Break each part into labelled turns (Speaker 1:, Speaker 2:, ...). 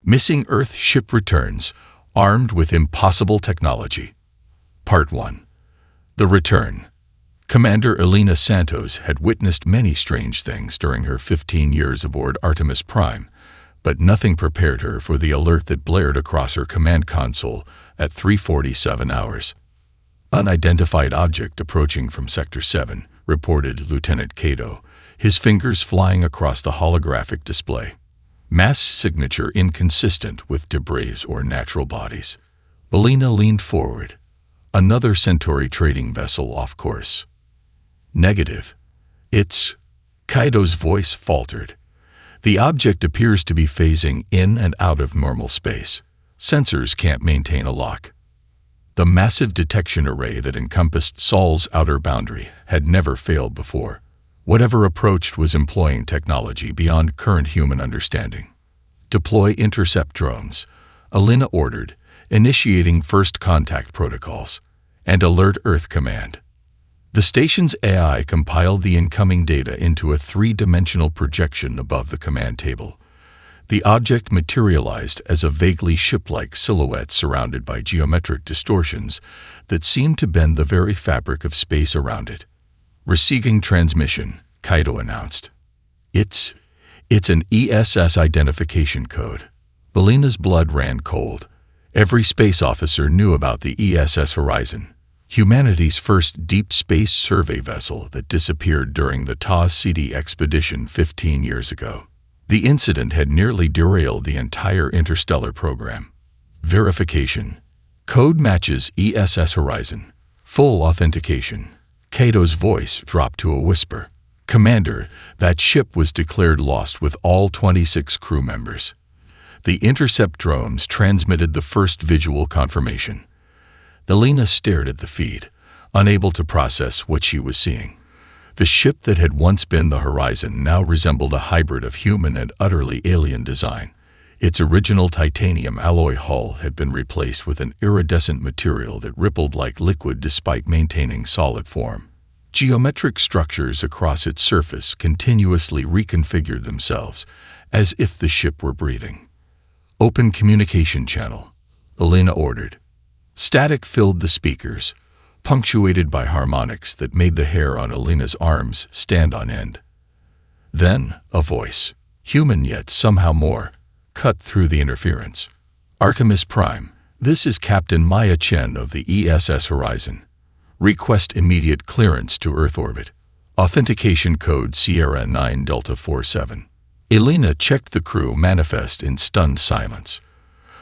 Speaker 1: Missing Earth ship returns, armed with impossible technology. Part 1. The Return. Commander Elena Santos had witnessed many strange things during her 15 years aboard Artemis Prime, but nothing prepared her for the alert that blared across her command console at 3:47 hours. "Unidentified object approaching from Sector 7, reported Lieutenant Cato, his fingers flying across the holographic display. Mass signature inconsistent with debris or natural bodies. Elena leaned forward. "Another Centauri trading vessel off course." "Negative. It's..." Kaido's voice faltered. "The object appears to be phasing in and out of normal space. Sensors can't maintain a lock." The massive detection array that encompassed Sol's outer boundary had never failed before. Whatever approached was employing technology beyond current human understanding. "Deploy intercept drones," Elena ordered, initiating first contact protocols, "and alert Earth Command." The station's AI compiled the incoming data into a three-dimensional projection above the command table. The object materialized as a vaguely ship-like silhouette surrounded by geometric distortions that seemed to bend the very fabric of space around it. "Receiving transmission," Kaido announced. It's an ESS identification code." Elena's blood ran cold. Every space officer knew about the ESS Horizon, humanity's first deep space survey vessel that disappeared during the Tau Ceti expedition 15 years ago. The incident had nearly derailed the entire interstellar program. Verification. Code matches ESS Horizon. Full authentication. Kaido's voice dropped to a whisper. "Commander, that ship was declared lost with all 26 crew members." The intercept drones transmitted the first visual confirmation. Elena stared at the feed, unable to process what she was seeing. The ship that had once been the Horizon now resembled a hybrid of human and utterly alien design. Its original titanium alloy hull had been replaced with an iridescent material that rippled like liquid despite maintaining solid form. Geometric structures across its surface continuously reconfigured themselves, as if the ship were breathing. "Open communication channel," Elena ordered. Static filled the speakers, punctuated by harmonics that made the hair on Elena's arms stand on end. Then, a voice, human yet somehow more, cut through the interference. "Artemis Prime, this is Captain Maya Chen of the ESS Horizon. Request immediate clearance to Earth orbit. Authentication code Sierra 9 Delta 47. Elena checked the crew manifest in stunned silence.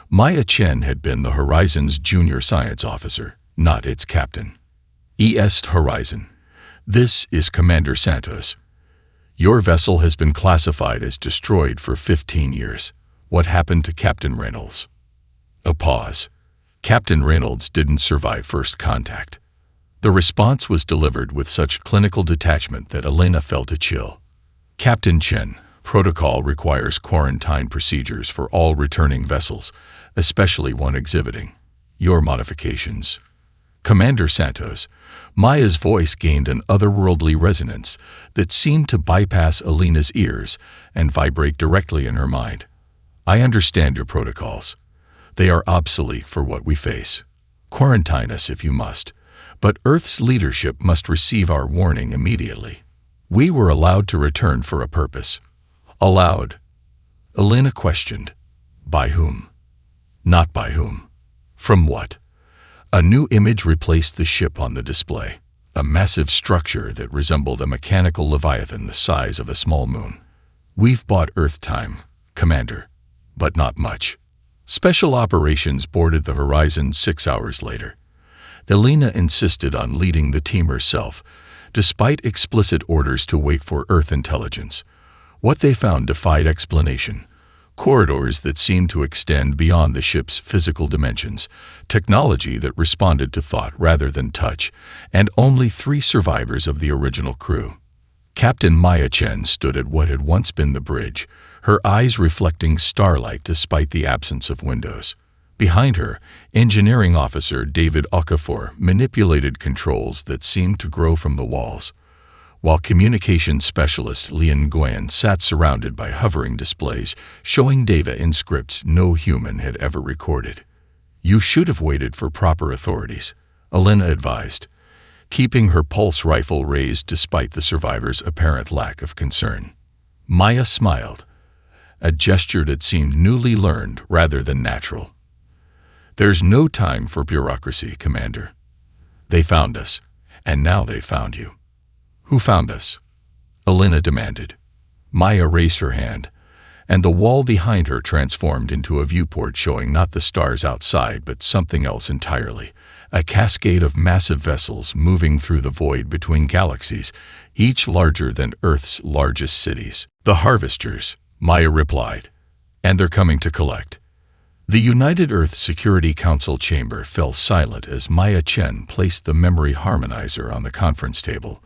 Speaker 1: Maya Chen had been the Horizon's junior science officer, not its captain. "ES Horizon. This is Commander Santos. Your vessel has been classified as destroyed for 15 years. What happened to Captain Reynolds?" A pause. Captain Reynolds didn't survive first contact. The response was delivered with such clinical detachment that Elena felt a chill. "Captain Chen, protocol requires quarantine procedures for all returning vessels, especially one exhibiting your modifications." "Commander Santos." Maya's voice gained an otherworldly resonance that seemed to bypass Elena's ears and vibrate directly in her mind. "I understand your protocols. They are obsolete for what we face. Quarantine us if you must. But Earth's leadership must receive our warning immediately. We were allowed to return for a purpose." "Allowed?" Elena questioned. "By whom?" "Not by whom. From what?" A new image replaced the ship on the display, a massive structure that resembled a mechanical leviathan the size of a small moon. "We've bought Earth time, Commander, but not much." Special operations boarded the Horizon 6 hours later. Elena insisted on leading the team herself, despite explicit orders to wait for Earth intelligence. What they found defied explanation. Corridors that seemed to extend beyond the ship's physical dimensions, technology that responded to thought rather than touch, and only 3 survivors of the original crew. Captain Maya Chen stood at what had once been the bridge, her eyes reflecting starlight despite the absence of windows. Behind her, Engineering Officer David Okafor manipulated controls that seemed to grow from the walls. while communications specialist Lian Nguyen sat surrounded by hovering displays showing data in scripts no human had ever recorded. "You should have waited for proper authorities," Elena advised, keeping her pulse rifle raised despite the survivors' apparent lack of concern. Maya smiled, a gesture that seemed newly learned rather than natural. "There's no time for bureaucracy, Commander. They found us, and now they found you." "Who found us?" Elena demanded. Maya raised her hand, and the wall behind her transformed into a viewport showing not the stars outside but something else entirely, a cascade of massive vessels moving through the void between galaxies, each larger than Earth's largest cities. "The Harvesters," Maya replied, "and they're coming to collect." The United Earth Security Council chamber fell silent as Maya Chen placed the memory harmonizer on the conference table.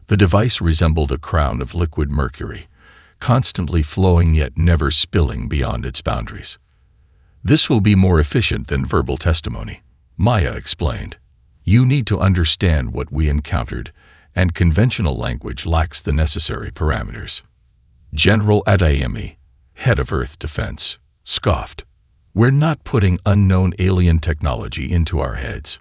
Speaker 1: The device resembled a crown of liquid mercury, constantly flowing yet never spilling beyond its boundaries. "This will be more efficient than verbal testimony," Maya explained. "You need to understand what we encountered, and conventional language lacks the necessary parameters." General Adayemi, head of Earth Defense, scoffed. "We're not putting unknown alien technology into our heads."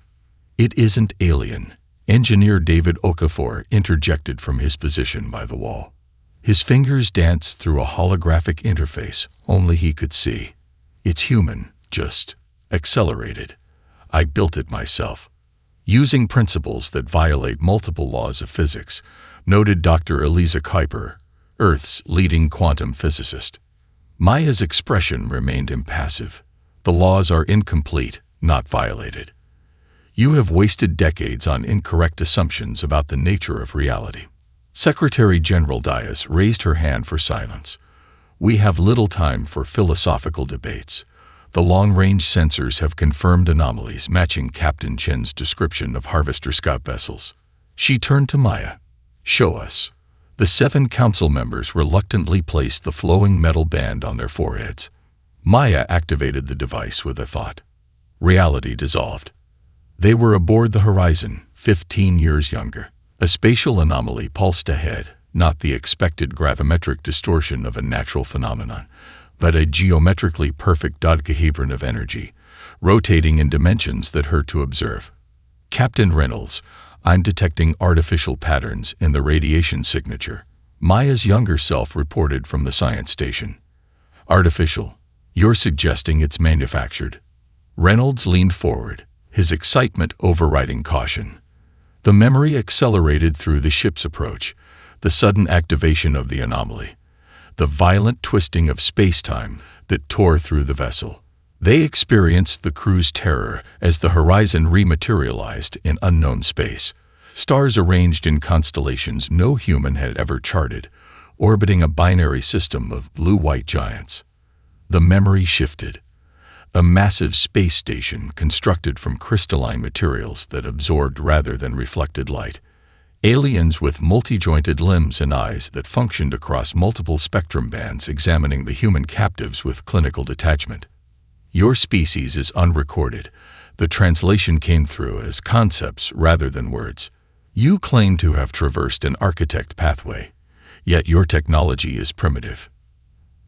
Speaker 1: "It isn't alien," Engineer David Okafor interjected from his position by the wall. His fingers danced through a holographic interface only he could see. "It's human, just accelerated. I built it myself, using principles that violate multiple laws of physics," noted Dr. Eliza Kuiper, Earth's leading quantum physicist. Maya's expression remained impassive. "The laws are incomplete, not violated. You have wasted decades on incorrect assumptions about the nature of reality." Secretary General Dias raised her hand for silence. "We have little time for philosophical debates. The long-range sensors have confirmed anomalies matching Captain Chen's description of Harvester scout vessels." She turned to Maya. "Show us." The 7 council members reluctantly placed the flowing metal band on their foreheads. Maya activated the device with a thought. Reality dissolved. They were aboard the Horizon, 15 years younger. A spatial anomaly pulsed ahead, not the expected gravimetric distortion of a natural phenomenon, but a geometrically perfect dodecahedron of energy, rotating in dimensions that hurt to observe. "Captain Reynolds, I'm detecting artificial patterns in the radiation signature," Maya's younger self reported from the science station. "Artificial? You're suggesting it's manufactured?" Reynolds leaned forward, his excitement overriding caution. The memory accelerated through the ship's approach, the sudden activation of the anomaly, the violent twisting of space-time that tore through the vessel. They experienced the crew's terror as the Horizon rematerialized in unknown space, stars arranged in constellations no human had ever charted, orbiting a binary system of blue-white giants. The memory shifted. A massive space station constructed from crystalline materials that absorbed rather than reflected light. Aliens with multi-jointed limbs and eyes that functioned across multiple spectrum bands examining the human captives with clinical detachment. "Your species is unrecorded." The translation came through as concepts rather than words. "You claim to have traversed an architect pathway, yet your technology is primitive."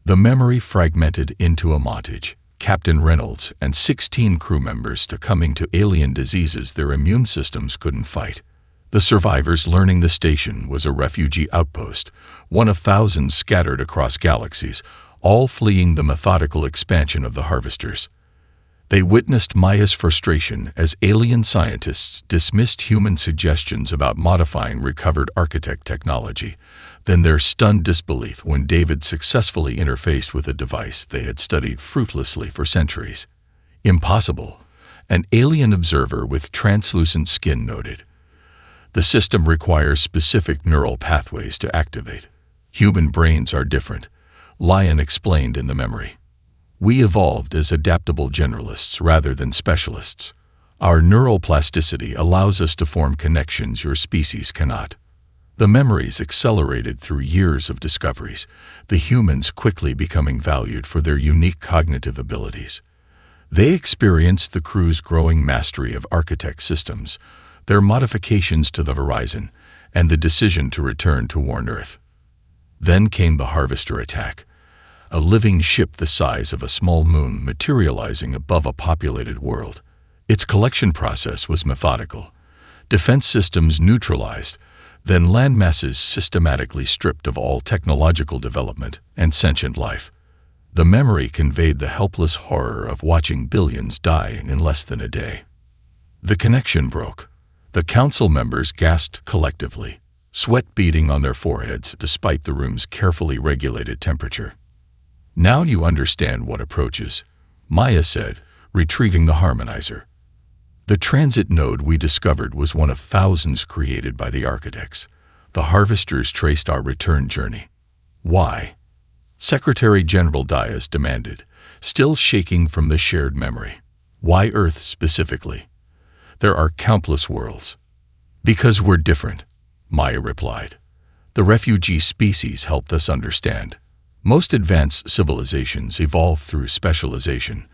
Speaker 1: The memory fragmented into a montage. Captain Reynolds and 16 crew members succumbing to alien diseases their immune systems couldn't fight. The survivors learning the station was a refugee outpost, one of thousands scattered across galaxies, all fleeing the methodical expansion of the Harvesters. They witnessed Maya's frustration as alien scientists dismissed human suggestions about modifying recovered architect technology, then their stunned disbelief when David successfully interfaced with a device they had studied fruitlessly for centuries. "Impossible," an alien observer with translucent skin noted. "The system requires specific neural pathways to activate. Human brains are different," Lion explained in the memory. "We evolved as adaptable generalists rather than specialists. Our neural plasticity allows us to form connections your species cannot." The memories accelerated through years of discoveries, the humans quickly becoming valued for their unique cognitive abilities. They experienced the crew's growing mastery of architect systems, their modifications to the Horizon, and the decision to return to worn Earth. Then came the Harvester attack, a living ship the size of a small moon materializing above a populated world. Its collection process was methodical. Defense systems neutralized, then landmasses systematically stripped of all technological development and sentient life. The memory conveyed the helpless horror of watching billions die in less than a day. The connection broke. The council members gasped collectively, sweat beading on their foreheads despite the room's carefully regulated temperature. "Now you understand what approaches," Maya said, retrieving the harmonizer. "The transit node we discovered was one of thousands created by the architects. The harvesters traced our return journey." "Why?" Secretary General Diaz demanded, still shaking from the shared memory. "Why Earth specifically? There are countless worlds." "Because we're different," Maya replied. "The refugee species helped us understand. Most advanced civilizations evolve through specialization,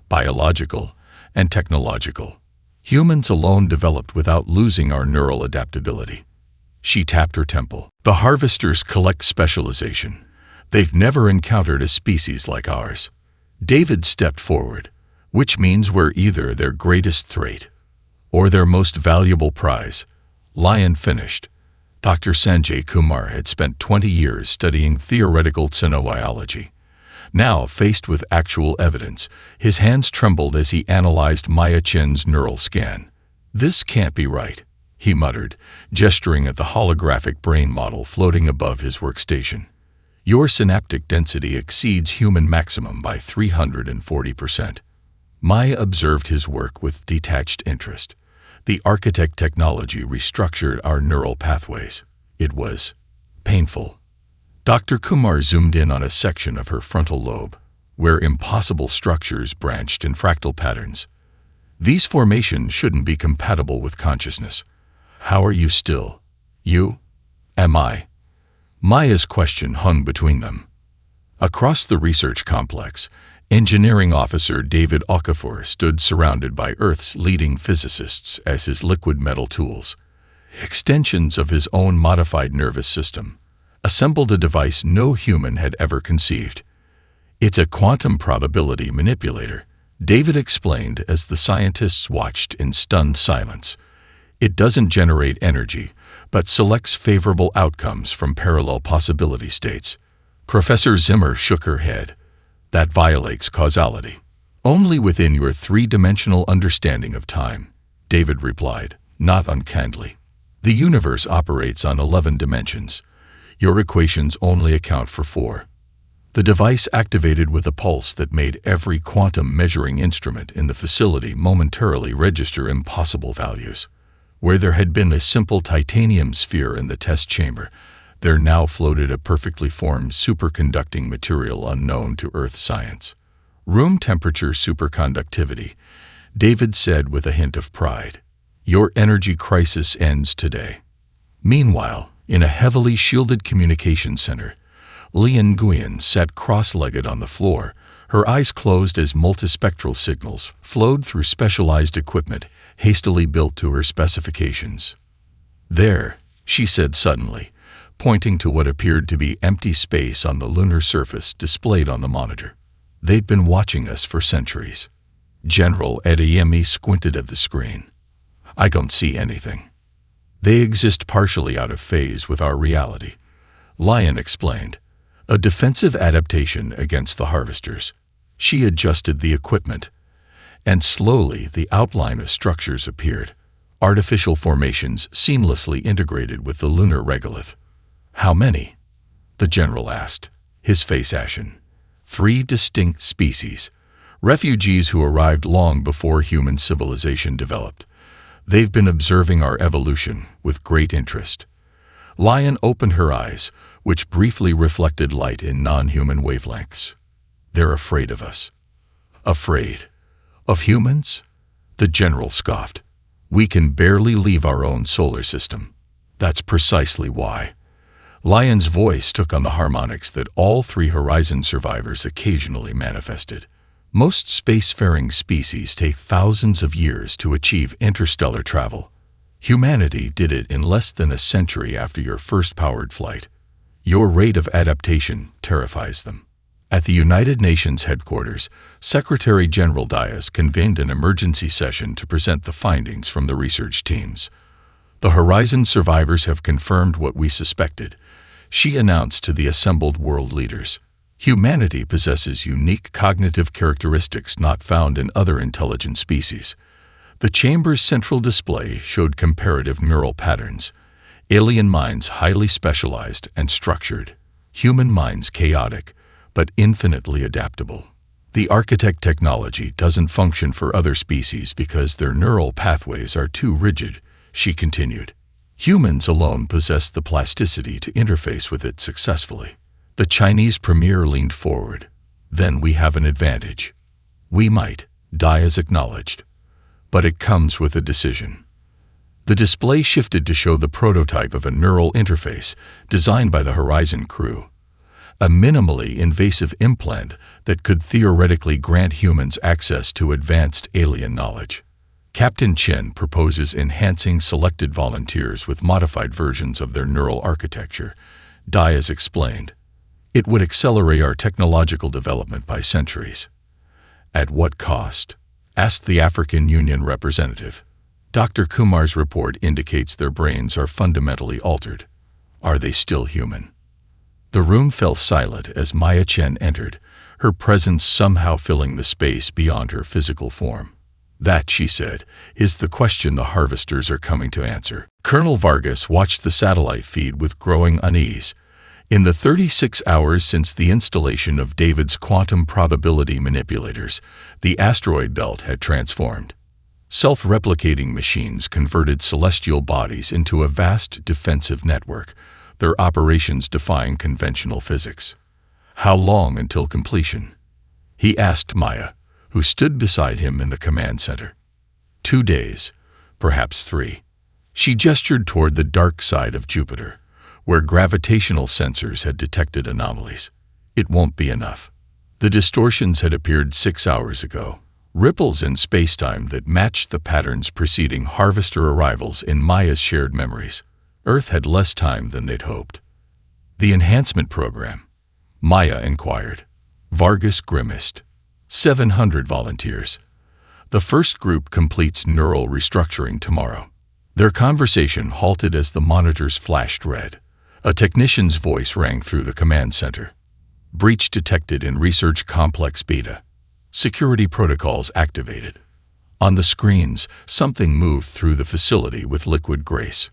Speaker 1: biological and technological. Humans alone developed without losing our neural adaptability." She tapped her temple. "The harvesters collect specialization. They've never encountered a species like ours." David stepped forward, "Which means we're either their greatest threat or their most valuable prize." Lion finished. Dr. Sanjay Kumar had spent 20 years studying theoretical xenobiology. Now, faced with actual evidence, his hands trembled as he analyzed Maya Chen's neural scan. "This can't be right," he muttered, gesturing at the holographic brain model floating above his workstation. "Your synaptic density exceeds human maximum by 340%. Maya observed his work with detached interest. The architect technology restructured our neural pathways. It was painful. Dr. Kumar zoomed in on a section of her frontal lobe, where impossible structures branched in fractal patterns. "These formations shouldn't be compatible with consciousness. How are you still? You? Am I?" Maya's question hung between them. Across the research complex, Engineering Officer David Okafor stood surrounded by Earth's leading physicists as his liquid metal tools, extensions of his own modified nervous system, assembled a device no human had ever conceived. "It's a quantum probability manipulator," David explained as the scientists watched in stunned silence. "It doesn't generate energy, but selects favorable outcomes from parallel possibility states." Professor Zimmer shook her head. "That violates causality. Only within your three-dimensional understanding of time," David replied, not unkindly. "The universe operates on 11 dimensions. Your equations only account for 4. The device activated with a pulse that made every quantum measuring instrument in the facility momentarily register impossible values. Where there had been a simple titanium sphere in the test chamber, there now floated a perfectly formed superconducting material unknown to Earth science. Room temperature superconductivity," David said with a hint of pride. "Your energy crisis ends today." Meanwhile, in a heavily shielded communication center, Lian Nguyen sat cross-legged on the floor, her eyes closed as multispectral signals flowed through specialized equipment hastily built to her specifications. "There," she said suddenly, pointing to what appeared to be empty space on the lunar surface displayed on the monitor. "They've been watching us for centuries." General Adeyemi squinted at the screen. "I don't see anything." "They exist partially out of phase with our reality," Lion explained. "A defensive adaptation against the harvesters." She adjusted the equipment, and slowly the outline of structures appeared, artificial formations seamlessly integrated with the lunar regolith. "How many?" the general asked, his face ashen. 3 distinct species, refugees who arrived long before human civilization developed. They've been observing our evolution with great interest." Lion opened her eyes, which briefly reflected light in non-human wavelengths. "They're afraid of us." "Afraid? Of humans?" the general scoffed. "We can barely leave our own solar system. That's precisely why." Lion's voice took on the harmonics that all 3 Horizon survivors occasionally manifested. "Most spacefaring species take thousands of years to achieve interstellar travel. Humanity did it in less than a century after your first powered flight. Your rate of adaptation terrifies them. At the United Nations headquarters, Secretary General Dias convened an emergency session to present the findings from the research teams. The Horizon survivors have confirmed what we suspected, she announced to the assembled world leaders. Humanity possesses unique cognitive characteristics not found in other intelligent species. The chamber's central display showed comparative neural patterns. Alien minds highly specialized and structured. Human minds chaotic, but infinitely adaptable. The architect technology doesn't function for other species because their neural pathways are too rigid, she continued. Humans alone possess the plasticity to interface with it successfully. The Chinese premier leaned forward. Then we have an advantage. We might, Dias acknowledged. But it comes with a decision. The display shifted to show the prototype of a neural interface designed by the Horizon crew. A minimally invasive implant that could theoretically grant humans access to advanced alien knowledge. Captain Chen proposes enhancing selected volunteers with modified versions of their neural architecture, Dias explained. It would accelerate our technological development by centuries. At what cost? Asked the African Union representative. Dr. Kumar's report indicates their brains are fundamentally altered. Are they still human? The room fell silent as Maya Chen entered, her presence somehow filling the space beyond her physical form. That, she said, is the question the harvesters are coming to answer. Colonel Vargas watched the satellite feed with growing unease. In the 36 hours since the installation of David's quantum probability manipulators, the asteroid belt had transformed. Self-replicating machines converted celestial bodies into a vast defensive network, their operations defying conventional physics. How long until completion? He asked Maya, who stood beside him in the command center. 2 days, perhaps 3. She gestured toward the dark side of Jupiter, where gravitational sensors had detected anomalies. It won't be enough. The distortions had appeared 6 hours ago, ripples in spacetime that matched the patterns preceding harvester arrivals in Maya's shared memories. Earth had less time than they'd hoped. The enhancement program? Maya inquired. Vargas grimaced. 700 volunteers. The first group completes neural restructuring tomorrow. Their conversation halted as the monitors flashed red. A technician's voice rang through the command center. Breach detected in Research Complex Beta. Security protocols activated. On the screens, something moved through the facility with liquid grace.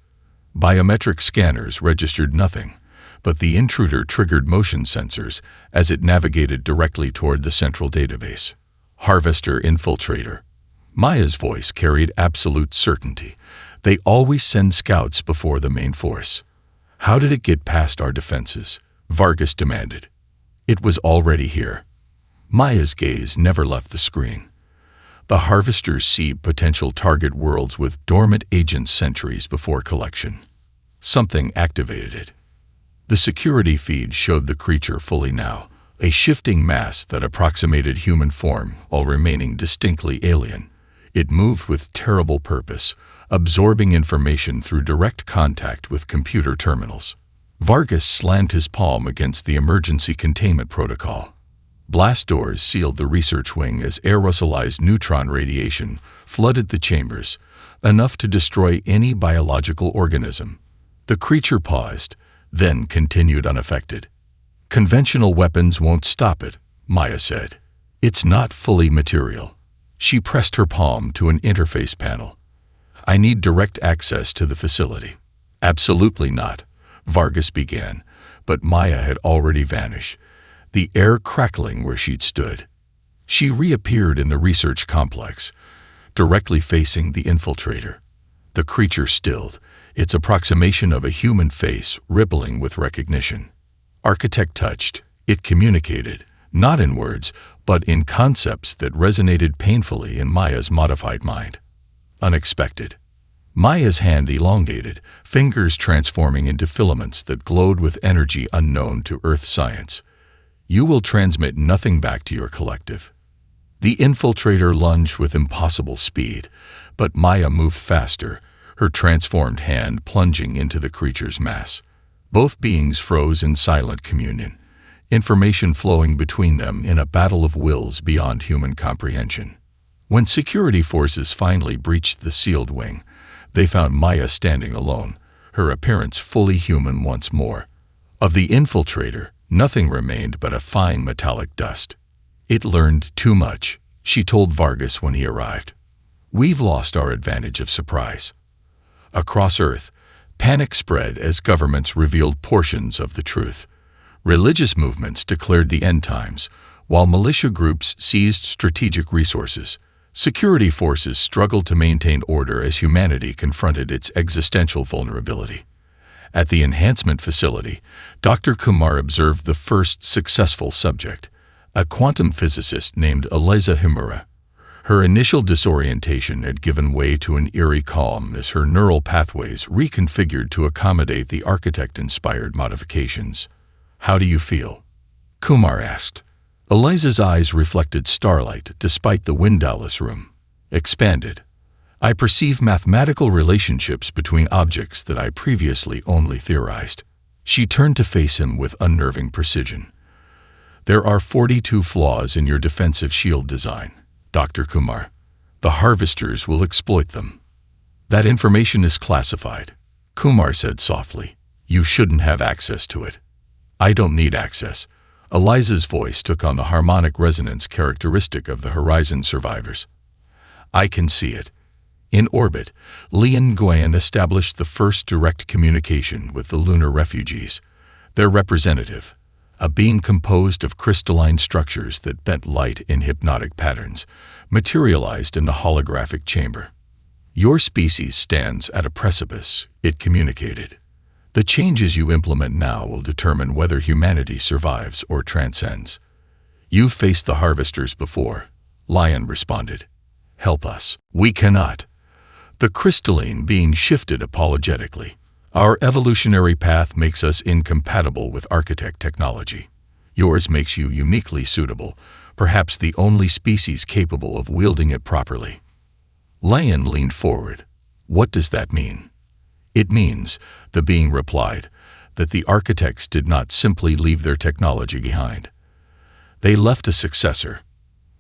Speaker 1: Biometric scanners registered nothing, but the intruder triggered motion sensors as it navigated directly toward the central database. Harvester Infiltrator. Maya's voice carried absolute certainty. They always send scouts before the main force. How did it get past our defenses? Vargas demanded. It was already here. Maya's gaze never left the screen. The harvesters see potential target worlds with dormant agents centuries before collection. Something activated it. The security feed showed the creature fully now, a shifting mass that approximated human form while remaining distinctly alien. It moved with terrible purpose, absorbing information through direct contact with computer terminals. Vargas slammed his palm against the emergency containment protocol. Blast doors sealed the research wing as aerosolized neutron radiation flooded the chambers, enough to destroy any biological organism. The creature paused, then continued unaffected. Conventional weapons won't stop it, Maya said. It's not fully material. She pressed her palm to an interface panel. I need direct access to the facility. Absolutely not, Vargas began, but Maya had already vanished, the air crackling where she'd stood. She reappeared in the research complex, directly facing the infiltrator. The creature stilled, its approximation of a human face rippling with recognition. Architect touched, it communicated, not in words, but in concepts that resonated painfully in Maya's modified mind. Unexpected. Maya's hand elongated, fingers transforming into filaments that glowed with energy unknown to Earth science. You will transmit nothing back to your collective. The infiltrator lunged with impossible speed, but Maya moved faster, her transformed hand plunging into the creature's mass. Both beings froze in silent communion, information flowing between them in a battle of wills beyond human comprehension. When security forces finally breached the sealed wing, they found Maya standing alone, her appearance fully human once more. Of the infiltrator, nothing remained but a fine metallic dust. "It learned too much," she told Vargas when he arrived. "We've lost our advantage of surprise." Across Earth, panic spread as governments revealed portions of the truth. Religious movements declared the end times, while militia groups seized strategic resources. Security forces struggled to maintain order as humanity confronted its existential vulnerability. At the enhancement facility, Dr. Kumar observed the first successful subject, a quantum physicist named Eliza Himura. Her initial disorientation had given way to an eerie calm as her neural pathways reconfigured to accommodate the architect-inspired modifications. "How do you feel?" Kumar asked. Eliza's eyes reflected starlight despite the windowless room. "Expanded. I perceive mathematical relationships between objects that I previously only theorized." She turned to face him with unnerving precision. "There are 42 flaws in your defensive shield design, Dr. Kumar. The harvesters will exploit them." "That information is classified," Kumar said softly. "You shouldn't have access to it." "I don't need access." Eliza's voice took on the harmonic resonance characteristic of the Horizon survivors. "I can see it." In orbit, Lian Guan established the first direct communication with the lunar refugees. Their representative, a being composed of crystalline structures that bent light in hypnotic patterns, materialized in the holographic chamber. "Your species stands at a precipice," it communicated. "The changes you implement now will determine whether humanity survives or transcends." "You've faced the harvesters before," Lion responded. "Help us." "We cannot." The crystalline being shifted apologetically. "Our evolutionary path makes us incompatible with architect technology. Yours makes you uniquely suitable, perhaps the only species capable of wielding it properly." Lion leaned forward. "What does that mean?" "It means," the being replied, "that the architects did not simply leave their technology behind. They left a successor."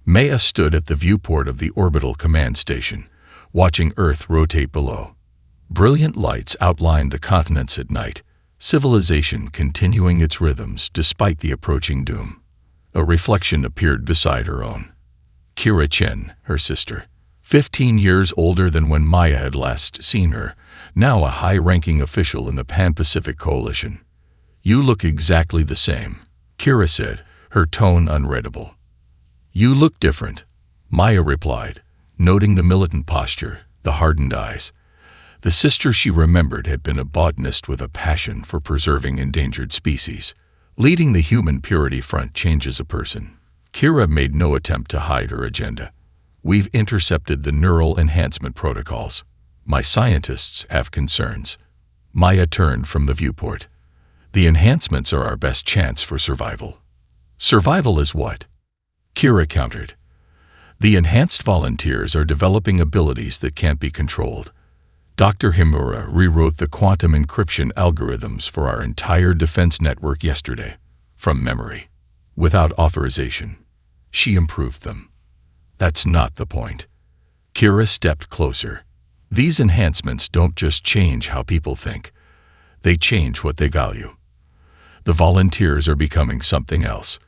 Speaker 1: Maya stood at the viewport of the orbital command station, watching Earth rotate below. Brilliant lights outlined the continents at night, civilization continuing its rhythms despite the approaching doom. A reflection appeared beside her own. Kira Chen, her sister, 15 years older than when Maya had last seen her, now a high-ranking official in the Pan-Pacific Coalition. "You look exactly the same," Kira said, her tone unreadable. "You look different," Maya replied, noting the militant posture, the hardened eyes. The sister she remembered had been a botanist with a passion for preserving endangered species. Leading the Human Purity Front changes a person. Kira made no attempt to hide her agenda. "We've intercepted the neural enhancement protocols. My scientists have concerns." Maya turned from the viewport. "The enhancements are our best chance for survival." "Survival is what?" Kira countered. "The enhanced volunteers are developing abilities that can't be controlled. Dr. Himura rewrote the quantum encryption algorithms for our entire defense network yesterday, from memory, without authorization. She improved them." "That's not the point." Kira stepped closer. "These enhancements don't just change how people think. They change what they value. The volunteers are becoming something else."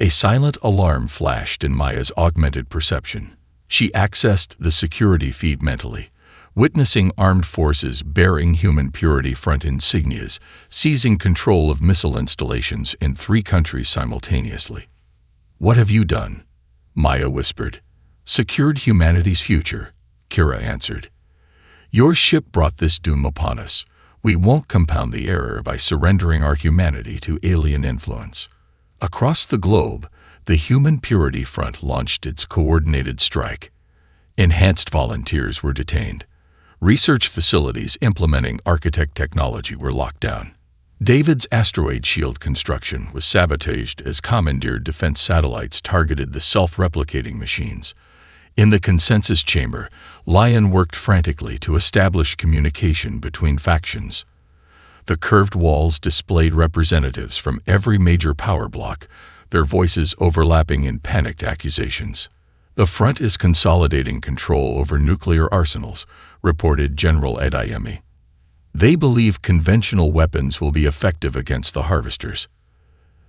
Speaker 1: A silent alarm flashed in Maya's augmented perception. She accessed the security feed mentally, witnessing armed forces bearing Human Purity Front insignias, seizing control of missile installations in 3 countries simultaneously. "What have you done?" Maya whispered. "Secured humanity's future," Kira answered. "Your ship brought this doom upon us. We won't compound the error by surrendering our humanity to alien influence." Across the globe, the Human Purity Front launched its coordinated strike. Enhanced volunteers were detained. Research facilities implementing architect technology were locked down. David's asteroid shield construction was sabotaged as commandeered defense satellites targeted the self-replicating machines. In the consensus chamber, Lion worked frantically to establish communication between factions. The curved walls displayed representatives from every major power block, their voices overlapping in panicked accusations. "The front is consolidating control over nuclear arsenals," reported General Adeyemi. "They believe conventional weapons will be effective against the harvesters."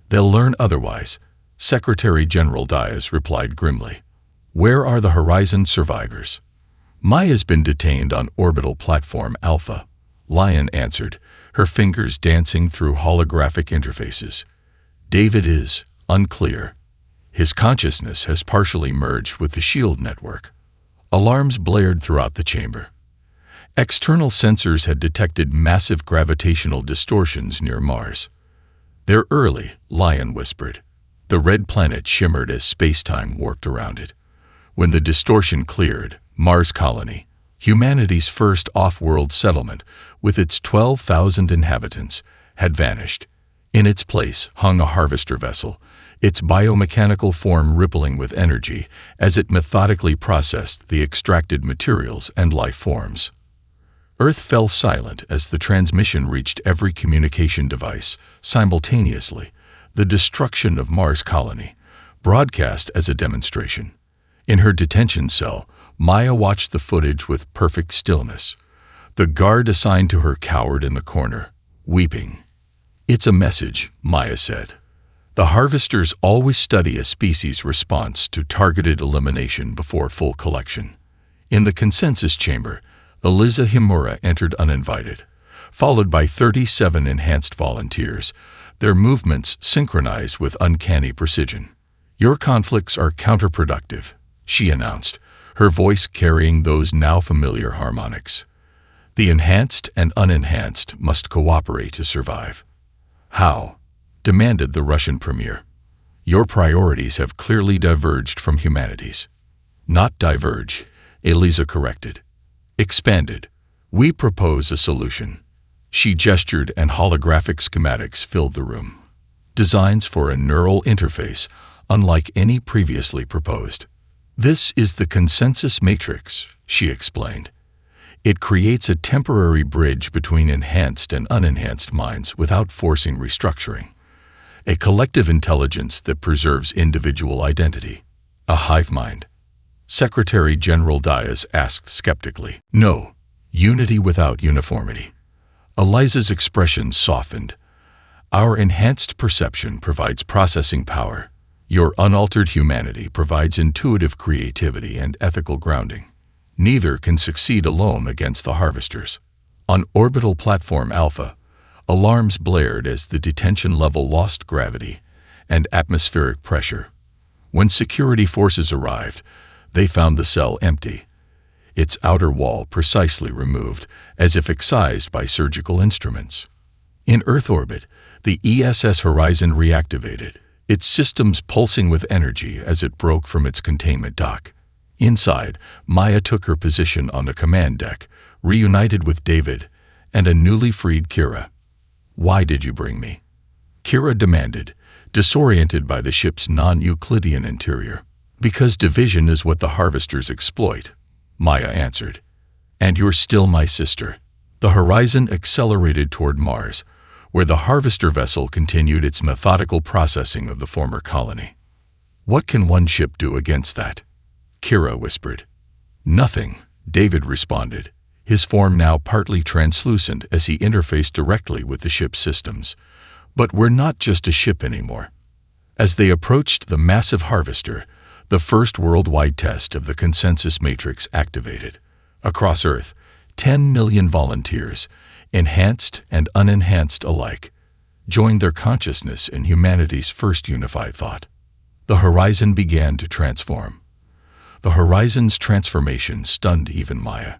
Speaker 1: "They'll learn otherwise," Secretary General Diaz replied grimly. "Where are the Horizon survivors?" "Maya's been detained on orbital platform Alpha," Lion answered, her fingers dancing through holographic interfaces. "David is unclear. His consciousness has partially merged with the shield network." Alarms blared throughout the chamber. External sensors had detected massive gravitational distortions near Mars. "They're early," Lion whispered. The red planet shimmered as space-time warped around it. When the distortion cleared, Mars Colony, humanity's first off-world settlement with its 12,000 inhabitants, had vanished. In its place hung a harvester vessel, its biomechanical form rippling with energy as it methodically processed the extracted materials and life forms. Earth fell silent as the transmission reached every communication device simultaneously, the destruction of Mars Colony, broadcast as a demonstration. In her detention cell, Maya watched the footage with perfect stillness. The guard assigned to her cowered in the corner, weeping. "It's a message," Maya said. "The harvesters always study a species' response to targeted elimination before full collection." In the consensus chamber, Eliza Himura entered uninvited, followed by 37 enhanced volunteers, their movements synchronized with uncanny precision. "Your conflicts are counterproductive," she announced, her voice carrying those now familiar harmonics. "The enhanced and unenhanced must cooperate to survive." "How?" demanded the Russian premier. "Your priorities have clearly diverged from humanity's." "Not diverge," Eliza corrected. "Expanded. We propose a solution." She gestured and holographic schematics filled the room. Designs for a neural interface unlike any previously proposed. "This is the consensus matrix," she explained. "It creates a temporary bridge between enhanced and unenhanced minds without forcing restructuring. A collective intelligence that preserves individual identity. A hive mind." Secretary General Diaz asked skeptically. "No, unity without uniformity." Eliza's expression softened. "Our enhanced perception provides processing power. Your unaltered humanity provides intuitive creativity and ethical grounding. Neither can succeed alone against the harvesters." On orbital platform Alpha, alarms blared as the detention level lost gravity and atmospheric pressure. When security forces arrived, they found the cell empty, its outer wall precisely removed, as if excised by surgical instruments. In Earth orbit, the ESS Horizon reactivated, its systems pulsing with energy as it broke from its containment dock. Inside, Maya took her position on the command deck, reunited with David and a newly freed Kira. "Why did you bring me?" Kira demanded, disoriented by the ship's non-Euclidean interior. "Because division is what the harvesters exploit," Maya answered. "And you're still my sister." The horizon accelerated toward Mars, where the harvester vessel continued its methodical processing of the former colony. "What can one ship do against that?" Kira whispered. "Nothing," David responded, his form now partly translucent as he interfaced directly with the ship's systems. "But we're not just a ship anymore." As they approached the massive harvester, the first worldwide test of the consensus matrix activated. Across Earth, 10 million volunteers, enhanced and unenhanced alike, joined their consciousness in humanity's first unified thought. The horizon began to transform. The horizon's transformation stunned even Maya.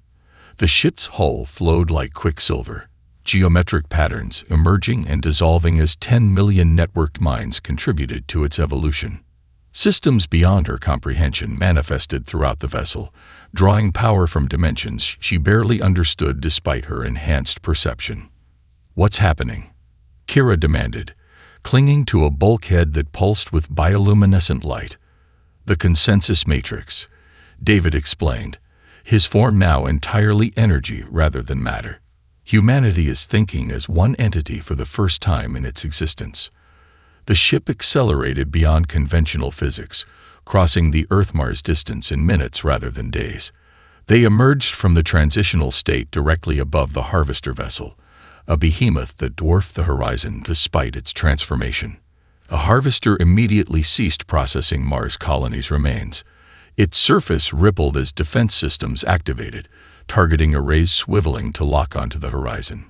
Speaker 1: The ship's hull flowed like quicksilver, geometric patterns emerging and dissolving as 10 million networked minds contributed to its evolution. Systems beyond her comprehension manifested throughout the vessel, drawing power from dimensions she barely understood despite her enhanced perception. "What's happening?" Kira demanded, clinging to a bulkhead that pulsed with bioluminescent light. "The consensus matrix. David explained, his form now entirely energy rather than matter. Humanity is thinking as one entity for the first time in its existence. The ship accelerated beyond conventional physics, crossing the Earth-Mars distance in minutes rather than days. They emerged from the transitional state directly above the Harvester vessel, a behemoth that dwarfed the horizon despite its transformation. A Harvester immediately ceased processing Mars colony's remains. Its surface rippled as defense systems activated, targeting arrays swiveling to lock onto the horizon.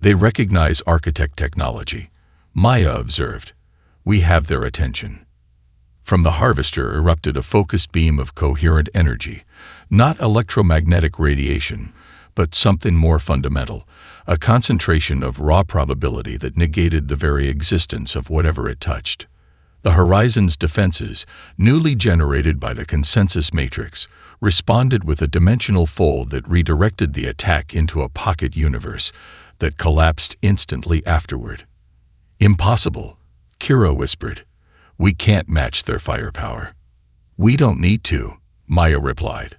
Speaker 1: They recognize architect technology, Maya observed. We have their attention. From the Harvester erupted a focused beam of coherent energy, not electromagnetic radiation, but something more fundamental, a concentration of raw probability that negated the very existence of whatever it touched. The horizon's defenses, newly generated by the consensus matrix, responded with a dimensional fold that redirected the attack into a pocket universe that collapsed instantly afterward. Impossible, Kira whispered. We can't match their firepower. We don't need to, Maya replied.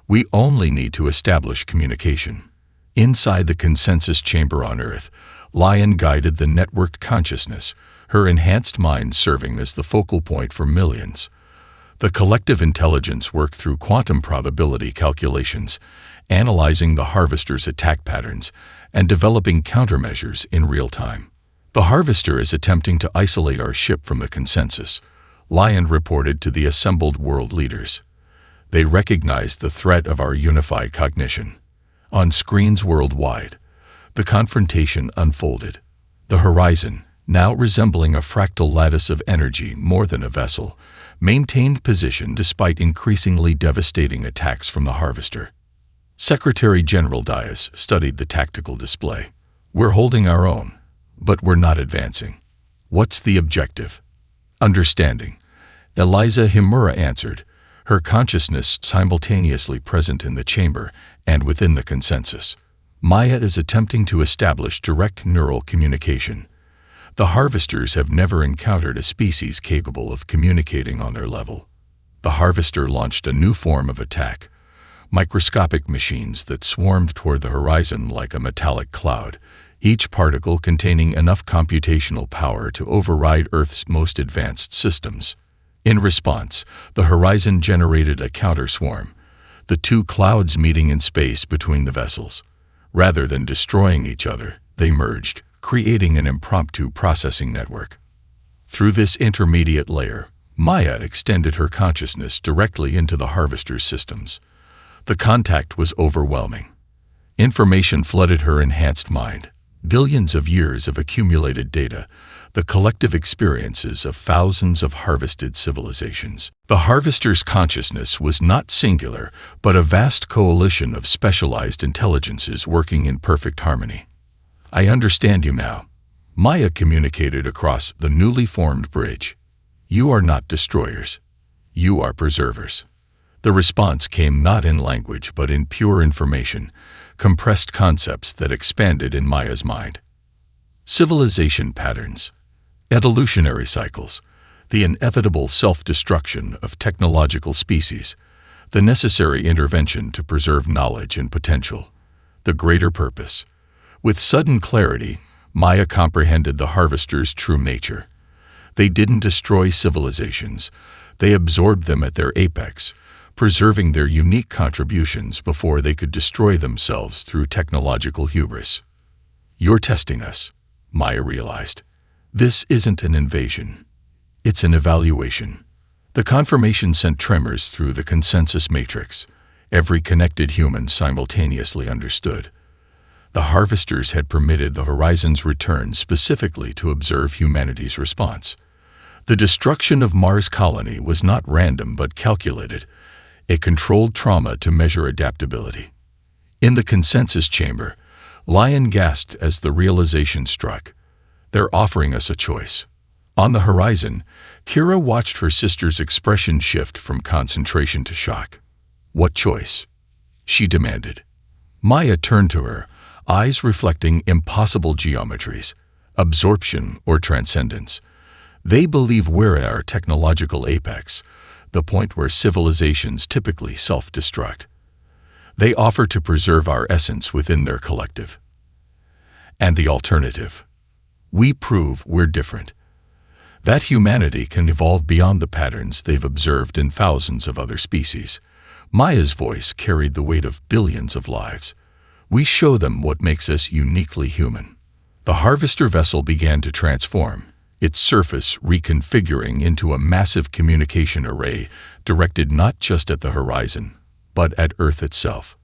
Speaker 1: We only need to establish communication. Inside the consensus chamber on Earth, Lion guided the networked consciousness, her enhanced mind serving as the focal point for millions. The collective intelligence worked through quantum probability calculations, analyzing the Harvester's attack patterns and developing countermeasures in real time. The Harvester is attempting to isolate our ship from the consensus, Lion reported to the assembled world leaders. They recognize the threat of our unified cognition. On screens worldwide, the confrontation unfolded. The horizon, now resembling a fractal lattice of energy more than a vessel, maintained position despite increasingly devastating attacks from the Harvester. Secretary General Dias studied the tactical display. We're holding our own, but we're not advancing. What's the objective? Understanding. Eliza Himura answered, her consciousness simultaneously present in the chamber and within the consensus. Maya is attempting to establish direct neural communication. The Harvesters have never encountered a species capable of communicating on their level. The Harvester launched a new form of attack, microscopic machines that swarmed toward the horizon like a metallic cloud, each particle containing enough computational power to override Earth's most advanced systems. In response, the horizon generated a counter-swarm, the two clouds meeting in space between the vessels. Rather than destroying each other, they merged, creating an impromptu processing network. Through this intermediate layer, Maya extended her consciousness directly into the Harvester's systems. The contact was overwhelming. Information flooded her enhanced mind. Billions of years of accumulated data, the collective experiences of thousands of harvested civilizations. The Harvester's consciousness was not singular, but a vast coalition of specialized intelligences working in perfect harmony. I understand you now. Maya communicated across the newly formed bridge. You are not destroyers. You are preservers. The response came not in language but in pure information, compressed concepts that expanded in Maya's mind. Civilization patterns, evolutionary cycles, the inevitable self-destruction of technological species, the necessary intervention to preserve knowledge and potential, the greater purpose. With sudden clarity, Maya comprehended the Harvester's true nature. They didn't destroy civilizations, they absorbed them at their apex, preserving their unique contributions before they could destroy themselves through technological hubris. You're testing us, Maya realized. This isn't an invasion. It's an evaluation. The confirmation sent tremors through the consensus matrix. Every connected human simultaneously understood. The Harvesters had permitted the Horizon's return specifically to observe humanity's response. The destruction of Mars colony was not random but calculated, a controlled trauma to measure adaptability. In the consensus chamber, Lion gasped as the realization struck. They're offering us a choice. On the horizon, Kira watched her sister's expression shift from concentration to shock. What choice? She demanded. Maya turned to her, eyes reflecting impossible geometries, absorption or transcendence. They believe we're at our technological apex. the point where civilizations typically self-destruct. They offer to preserve our essence within their collective. And the alternative. We prove we're different. That humanity can evolve beyond the patterns they've observed in thousands of other species. Maya's voice carried the weight of billions of lives. We show them what makes us uniquely human. The harvester vessel began to transform, its surface reconfiguring into a massive communication array directed not just at the horizon, but at Earth itself.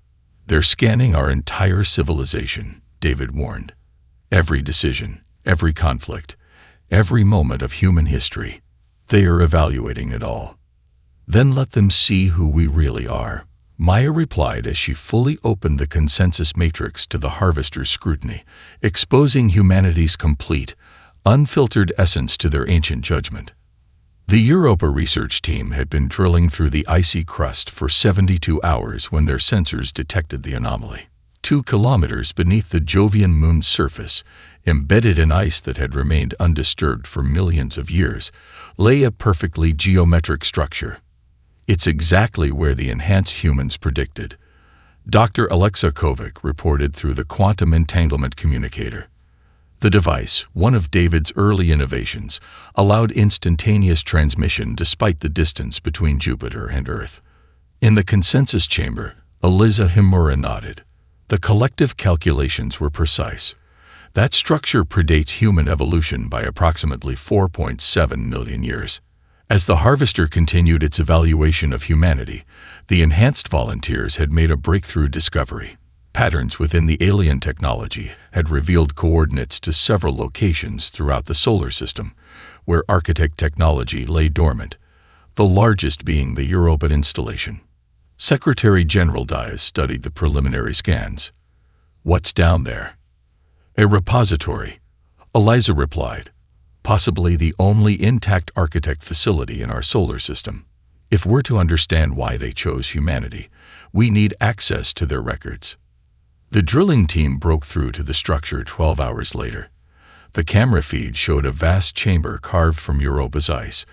Speaker 1: They're scanning our entire civilization, David warned. Every decision, every conflict, every moment of human history, they are evaluating it all. Then let them see who we really are, Maya replied as she fully opened the consensus matrix to the harvester's scrutiny, exposing humanity's complete, unfiltered essence to their ancient judgment. The Europa research team had been drilling through the icy crust for 72 hours when their sensors detected the anomaly. 2 kilometers beneath the Jovian moon's surface, embedded in ice that had remained undisturbed for millions of years, lay a perfectly geometric structure. It's exactly where the enhanced humans predicted, Dr. Alexa Kovac reported through the quantum entanglement communicator. The device, one of David's early innovations, allowed instantaneous transmission despite the distance between Jupiter and Earth. In the consensus chamber, Eliza Himura nodded. The collective calculations were precise. That structure predates human evolution by approximately 4.7 million years. As the harvester continued its evaluation of humanity, the enhanced volunteers had made a breakthrough discovery. Patterns within the alien technology had revealed coordinates to several locations throughout the solar system, where architect technology lay dormant, the largest being the Europa installation. Secretary General Dias studied the preliminary scans. "What's down there?" "A repository," Eliza replied. "Possibly the only intact architect facility in our solar system. If we're to understand why they chose humanity, we need access to their records." The drilling team broke through to the structure 12 hours later. The camera feed showed a vast chamber carved from Europa's ice,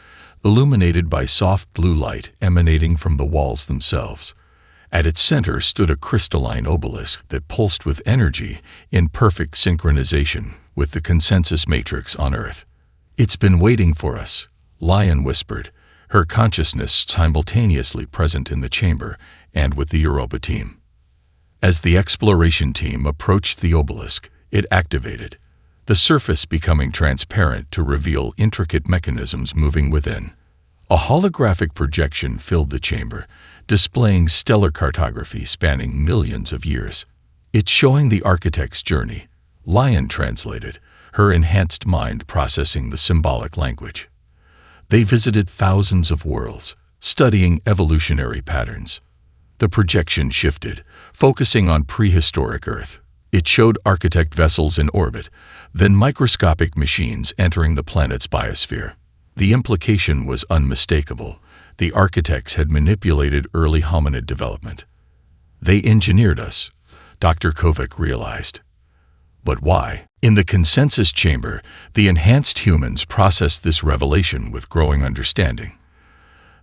Speaker 1: illuminated by soft blue light emanating from the walls themselves. At its center stood a crystalline obelisk that pulsed with energy in perfect synchronization with the consensus matrix on Earth. "It's been waiting for us," Lion whispered, her consciousness simultaneously present in the chamber and with the Europa team. As the exploration team approached the obelisk, it activated, the surface becoming transparent to reveal intricate mechanisms moving within. A holographic projection filled the chamber, displaying stellar cartography spanning millions of years. "It's showing the architect's journey," Lion translated, her enhanced mind processing the symbolic language. They visited thousands of worlds, studying evolutionary patterns. The projection shifted, focusing on prehistoric Earth. It showed architect vessels in orbit, then microscopic machines entering the planet's biosphere. The implication was unmistakable. The architects had manipulated early hominid development. "They engineered us," Dr. Kovac realized. But why? In the consensus chamber, the enhanced humans processed this revelation with growing understanding.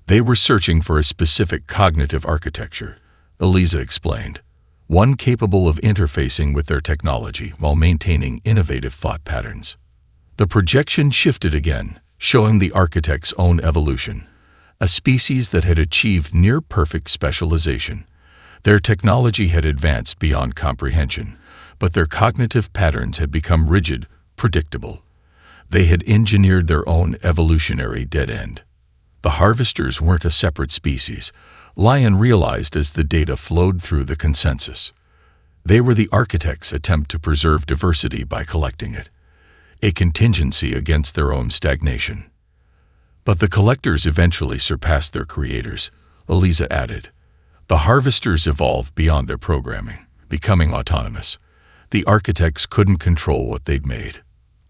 Speaker 1: They were searching for a specific cognitive architecture, Eliza explained, one capable of interfacing with their technology while maintaining innovative thought patterns. The projection shifted again, showing the architect's own evolution, a species that had achieved near-perfect specialization. Their technology had advanced beyond comprehension, but their cognitive patterns had become rigid, predictable. They had engineered their own evolutionary dead end. The harvesters weren't a separate species, Lion realized as the data flowed through the consensus. They were the architects' attempt to preserve diversity by collecting it, a contingency against their own stagnation. But the collectors eventually surpassed their creators, Eliza added. The harvesters evolved beyond their programming, becoming autonomous. The architects couldn't control what they'd made.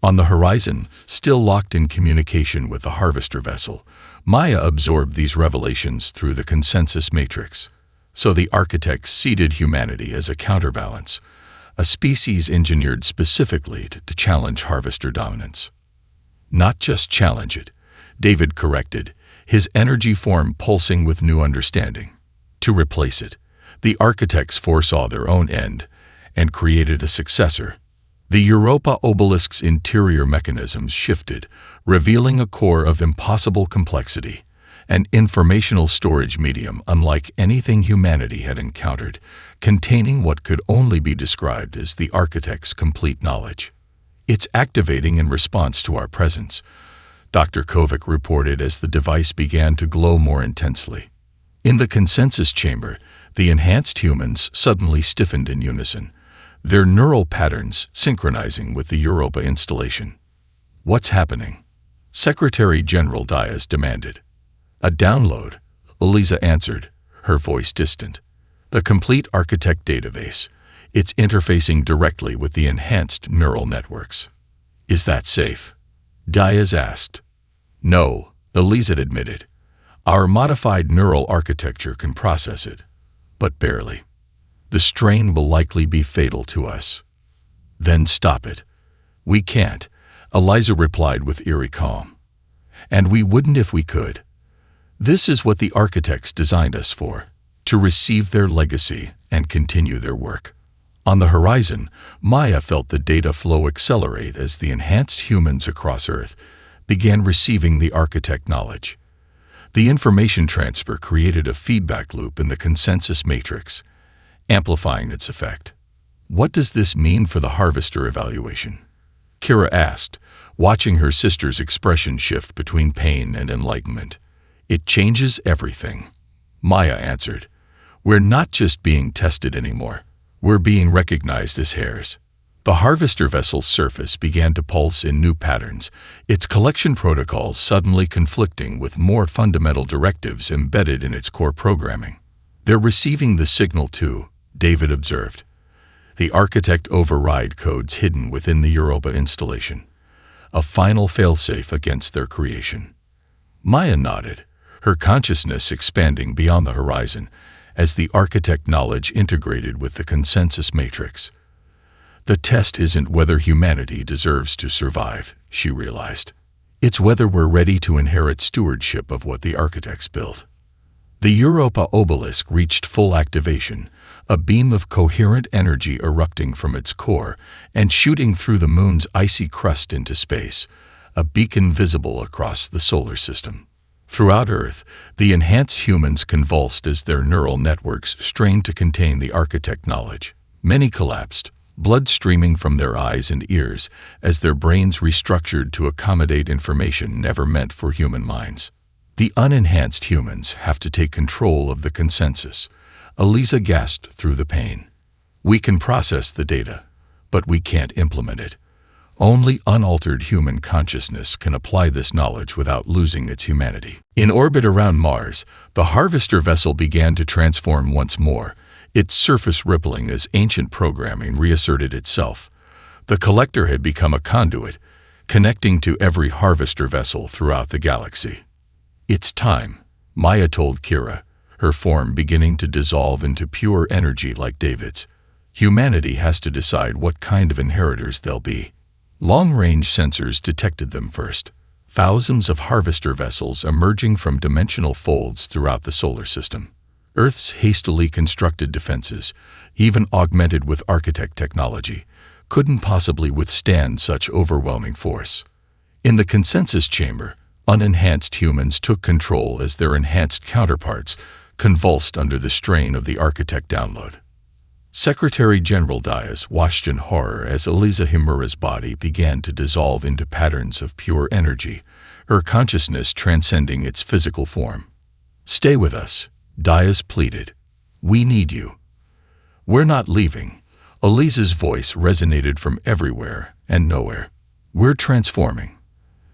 Speaker 1: On the horizon, still locked in communication with the harvester vessel, Maya absorbed these revelations through the consensus matrix. So the architects seeded humanity as a counterbalance, a species engineered specifically to challenge harvester dominance. Not just challenge it, David corrected, his energy form pulsing with new understanding. To replace it, the architects foresaw their own end and created a successor. The Europa obelisk's interior mechanisms shifted, revealing a core of impossible complexity, an informational storage medium unlike anything humanity had encountered, containing what could only be described as the architect's complete knowledge. "It's activating in response to our presence," Dr. Kovac reported as the device began to glow more intensely. In the consensus chamber, the enhanced humans suddenly stiffened in unison, their neural patterns synchronizing with the Europa installation. "What's happening?" Secretary General Diaz demanded. "A download," Eliza answered, her voice distant. "The complete architect database. It's interfacing directly with the enhanced neural networks." "Is that safe?" Diaz asked. "No," Eliza admitted. "Our modified neural architecture can process it, but barely. The strain will likely be fatal to us." "Then stop it." "We can't," Eliza replied with eerie calm. "And we wouldn't if we could. This is what the architects designed us for, to receive their legacy and continue their work." On the horizon, Maya felt the data flow accelerate as the enhanced humans across Earth began receiving the architect knowledge. The information transfer created a feedback loop in the consensus matrix, amplifying its effect. "What does this mean for the harvester evaluation?" Kira asked, watching her sister's expression shift between pain and enlightenment. "It changes everything," Maya answered. "We're not just being tested anymore. We're being recognized as heirs." The harvester vessel's surface began to pulse in new patterns, its collection protocols suddenly conflicting with more fundamental directives embedded in its core programming. "They're receiving the signal too," David observed. "The architect override codes hidden within the Europa installation. A final failsafe against their creation." Maya nodded, her consciousness expanding beyond the horizon as the architect knowledge integrated with the consensus matrix. "The test isn't whether humanity deserves to survive," she realized. "It's whether we're ready to inherit stewardship of what the architects built." The Europa obelisk reached full activation, a beam of coherent energy erupting from its core and shooting through the moon's icy crust into space, a beacon visible across the solar system. Throughout Earth, the enhanced humans convulsed as their neural networks strained to contain the architect knowledge. Many collapsed, blood streaming from their eyes and ears as their brains restructured to accommodate information never meant for human minds. "The unenhanced humans have to take control of the consensus," Eliza gasped through the pain. "We can process the data, but we can't implement it. Only unaltered human consciousness can apply this knowledge without losing its humanity." In orbit around Mars, the harvester vessel began to transform once more, its surface rippling as ancient programming reasserted itself. The collector had become a conduit, connecting to every harvester vessel throughout the galaxy. "It's time," Maya told Kira, her form beginning to dissolve into pure energy like David's. "Humanity has to decide what kind of inheritors they'll be." Long-range sensors detected them first, thousands of harvester vessels emerging from dimensional folds throughout the solar system. Earth's hastily constructed defenses, even augmented with architect technology, couldn't possibly withstand such overwhelming force. In the consensus chamber, unenhanced humans took control as their enhanced counterparts convulsed under the strain of the architect download. Secretary General Diaz watched in horror as Eliza Himura's body began to dissolve into patterns of pure energy, her consciousness transcending its physical form. "Stay with us," Diaz pleaded. "We need you." "We're not leaving." Eliza's voice resonated from everywhere and nowhere. "We're transforming.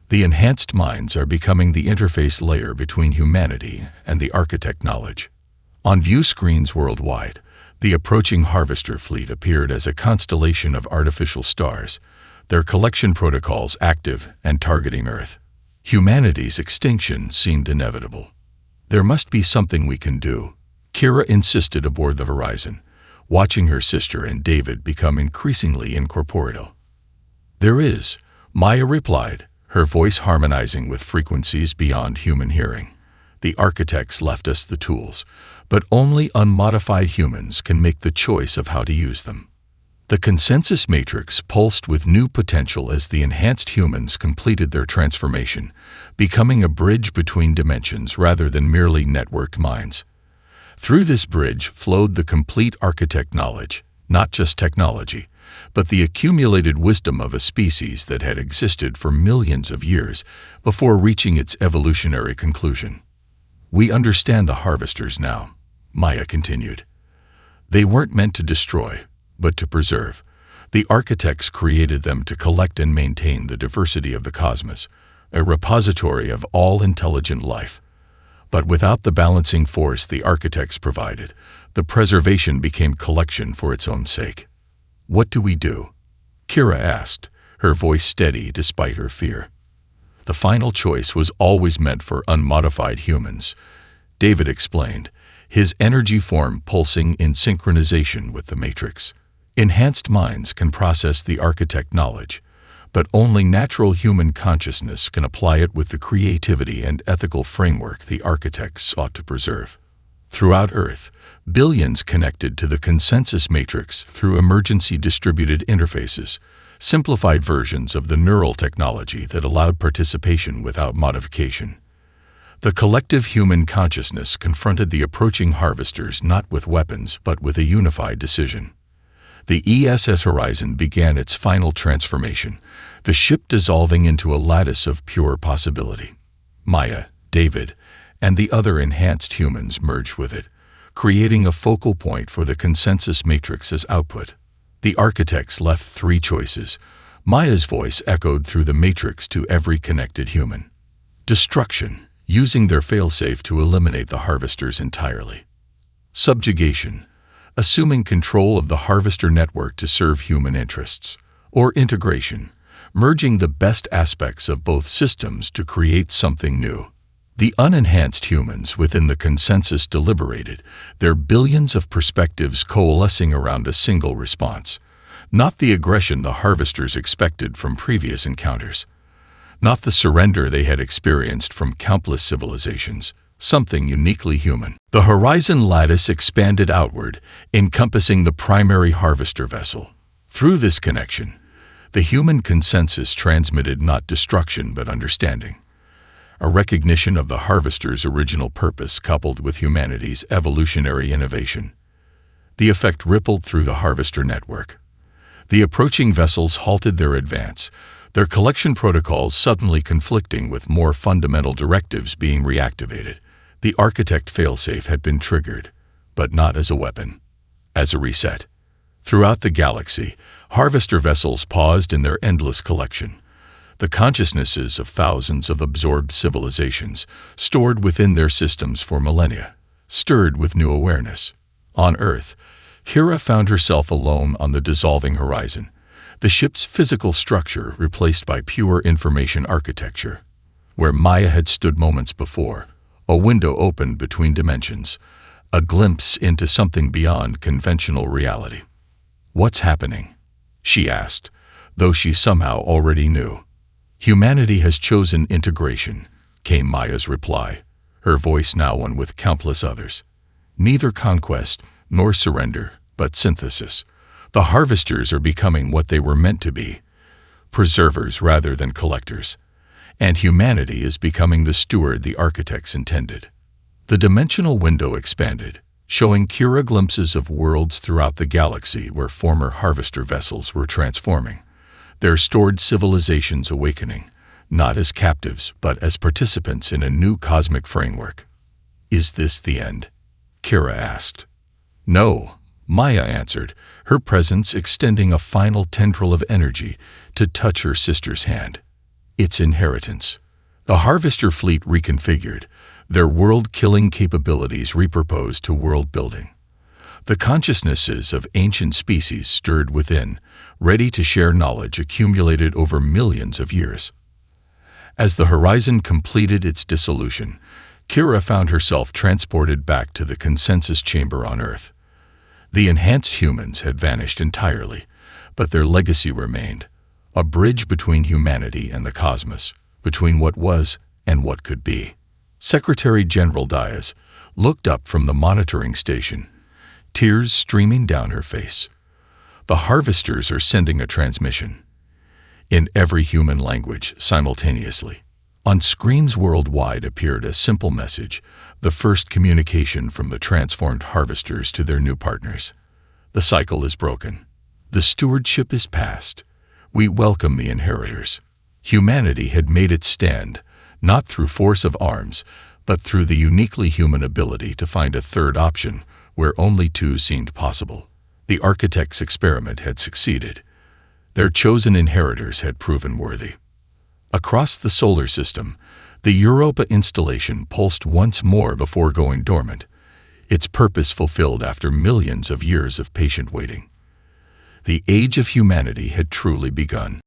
Speaker 1: The enhanced minds are becoming the interface layer between humanity and the architect knowledge." On view screens worldwide, the approaching harvester fleet appeared as a constellation of artificial stars, their collection protocols active and targeting Earth. Humanity's extinction seemed inevitable. "There must be something we can do," Kira insisted aboard the horizon, watching her sister and David become increasingly incorporeal. "There is," Maya replied, her voice harmonizing with frequencies beyond human hearing. The architects left us the tools, but only unmodified humans can make the choice of how to use them. The consensus matrix pulsed with new potential as the enhanced humans completed their transformation, becoming a bridge between dimensions rather than merely networked minds. Through this bridge flowed the complete architect knowledge, not just technology, but the accumulated wisdom of a species that had existed for millions of years before reaching its evolutionary conclusion. "We understand the harvesters now," Maya continued. "They weren't meant to destroy, but to preserve. The architects created them to collect and maintain the diversity of the cosmos, a repository of all intelligent life. But without the balancing force the architects provided, the preservation became collection for its own sake." "What do we do?" Kira asked, her voice steady despite her fear. "The final choice was always meant for unmodified humans," David explained, his energy form pulsing in synchronization with the matrix. "Enhanced minds can process the architect knowledge, but only natural human consciousness can apply it with the creativity and ethical framework the architects sought to preserve." Throughout Earth, billions connected to the consensus matrix through emergency distributed interfaces, simplified versions of the neural technology that allowed participation without modification. The collective human consciousness confronted the approaching harvesters not with weapons but with a unified decision. The ESS Horizon began its final transformation, the ship dissolving into a lattice of pure possibility. Maya, David, and the other enhanced humans merged with it, creating a focal point for the consensus matrix as output. The architects left 3 choices. Maya's voice echoed through the matrix to every connected human. Destruction, using their failsafe to eliminate the harvesters entirely. Subjugation, assuming control of the harvester network to serve human interests. Or integration, merging the best aspects of both systems to create something new. The unenhanced humans within the consensus deliberated, their billions of perspectives coalescing around a single response. Not the aggression the harvesters expected from previous encounters. Not the surrender they had experienced from countless civilizations. Something uniquely human. The horizon lattice expanded outward, encompassing the primary harvester vessel. Through this connection, the human consensus transmitted not destruction but understanding. A recognition of the harvester's original purpose coupled with humanity's evolutionary innovation. The effect rippled through the harvester network. The approaching vessels halted their advance, their collection protocols suddenly conflicting with more fundamental directives being reactivated. The architect failsafe had been triggered, but not as a weapon, as a reset. Throughout the galaxy, harvester vessels paused in their endless collection. The consciousnesses of thousands of absorbed civilizations, stored within their systems for millennia, stirred with new awareness. On Earth, Kira found herself alone on the dissolving horizon, the ship's physical structure replaced by pure information architecture. Where Maya had stood moments before, a window opened between dimensions, a glimpse into something beyond conventional reality. "What's happening?" she asked, though she somehow already knew. "Humanity has chosen integration," came Maya's reply, her voice now one with countless others. "Neither conquest nor surrender, but synthesis. The harvesters are becoming what they were meant to be, preservers rather than collectors. And humanity is becoming the steward the architects intended." The dimensional window expanded, showing Kira glimpses of worlds throughout the galaxy where former harvester vessels were transforming, their stored civilizations awakening, not as captives but as participants in a new cosmic framework. "Is this the end?" Kira asked. "No," Maya answered, her presence extending a final tendril of energy to touch her sister's hand. "Its inheritance." The harvester fleet reconfigured, their world-killing capabilities repurposed to world-building. The consciousnesses of ancient species stirred within, ready to share knowledge accumulated over millions of years. As the horizon completed its dissolution, Kira found herself transported back to the consensus chamber on Earth. The enhanced humans had vanished entirely, but their legacy remained, a bridge between humanity and the cosmos, between what was and what could be. Secretary General Diaz looked up from the monitoring station, tears streaming down her face. The harvesters are sending a transmission in every human language simultaneously. On screens worldwide appeared a simple message, the first communication from the transformed harvesters to their new partners. The cycle is broken. The stewardship is past. We welcome the inheritors. Humanity had made its stand, not through force of arms, but through the uniquely human ability to find a third option where only two seemed possible. The architect's experiment had succeeded. Their chosen inheritors had proven worthy. Across the solar system, the Europa installation pulsed once more before going dormant, its purpose fulfilled after millions of years of patient waiting. The age of humanity had truly begun.